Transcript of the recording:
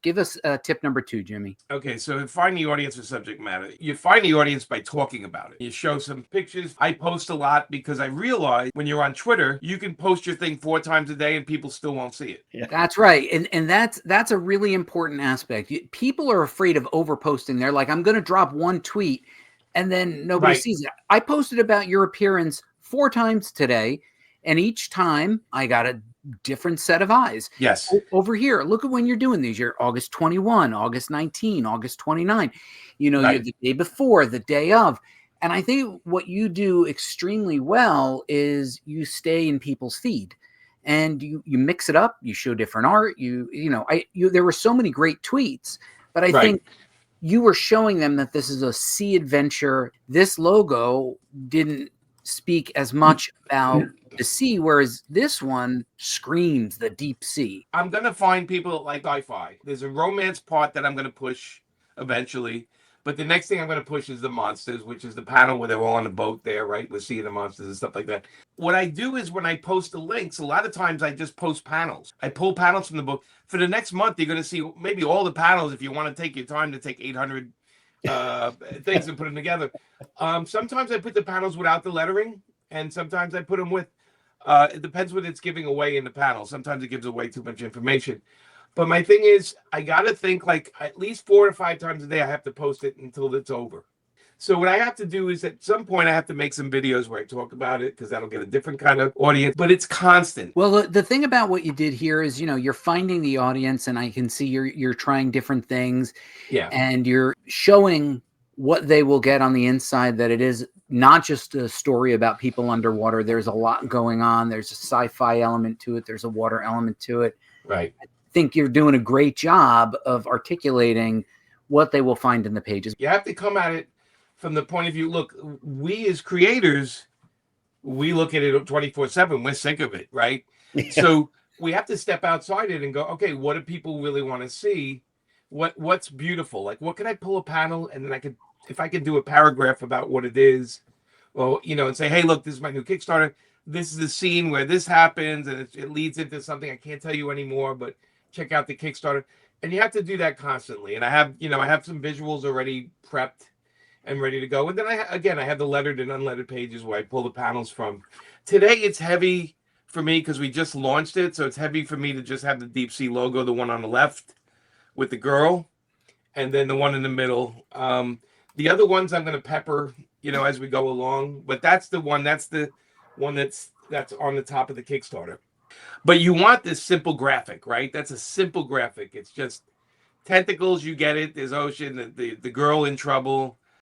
Give us tip number 2, Jimmy. Okay, so find the audience for subject matter. You find the audience by talking about it. You show some pictures. I post a lot because I realize when you're on Twitter, you can post your thing 4 times a day and people still won't see it. Yeah. That's right. And that's a really important aspect. People are afraid of overposting. They're like, I'm going to drop one tweet and then nobody sees it. I posted about your appearance 4 times today, and each time I got a different set of eyes. Yes. Over here, look at when you're doing these. You're August 21, August 19, August 29. You're the day before, the day of. And I think what you do extremely well is you stay in people's feed. And you mix it up. You show different art. There were so many great tweets, but I think you were showing them that this is a sea adventure. This logo didn't speak as much about the sea, whereas this one screams the deep sea. I'm gonna find people that like sci-fi. There's a romance part that I'm gonna push eventually. But the next thing I'm going to push is the monsters, which is the panel where they're all on the boat there, right? We're seeing the monsters and stuff like that. What I do is when I post the links, a lot of times I just post panels. I pull panels from the book. For the next month, you're going to see maybe all the panels if you want to take your time to take 800 things and put them together. Sometimes I put the panels without the lettering, and sometimes I put them with. It depends what it's giving away in the panel. Sometimes it gives away too much information. But my thing is, I got to think like at least 4 or 5 times a day, I have to post it until it's over. So what I have to do is at some point I have to make some videos where I talk about it because that'll get a different kind of audience, but it's constant. Well, the thing about what you did here is, you're finding the audience, and I can see you're trying different things. Yeah. And you're showing what they will get on the inside, that it is not just a story about people underwater. There's a lot going on. There's a sci-fi element to it. There's a water element to it. Right. Think you're doing a great job of articulating what they will find in the pages. You have to come at it from the point of view, look, we as creators, we look at it 24/7. We're sick of it, right? Yeah. So we have to step outside it and go, okay, what do people really want to see? What's beautiful? Like, what can I pull a panel and then if I could do a paragraph about what it is, well, and say, hey, look, this is my new Kickstarter. This is the scene where this happens and it leads into something I can't tell you anymore, but check out the Kickstarter. And you have to do that constantly. And I have some visuals already prepped and ready to go. And then I have the lettered and unlettered pages where I pull the panels from. Today, it's heavy for me because we just launched it. So it's heavy for me to just have the deep sea logo, the one on the left with the girl, and then the one in the middle. The other ones I'm going to pepper, as we go along. But that's the one that's on the top of the Kickstarter. But you want this simple graphic, right? That's a simple graphic. It's just tentacles. You get it. There's ocean. The girl in trouble.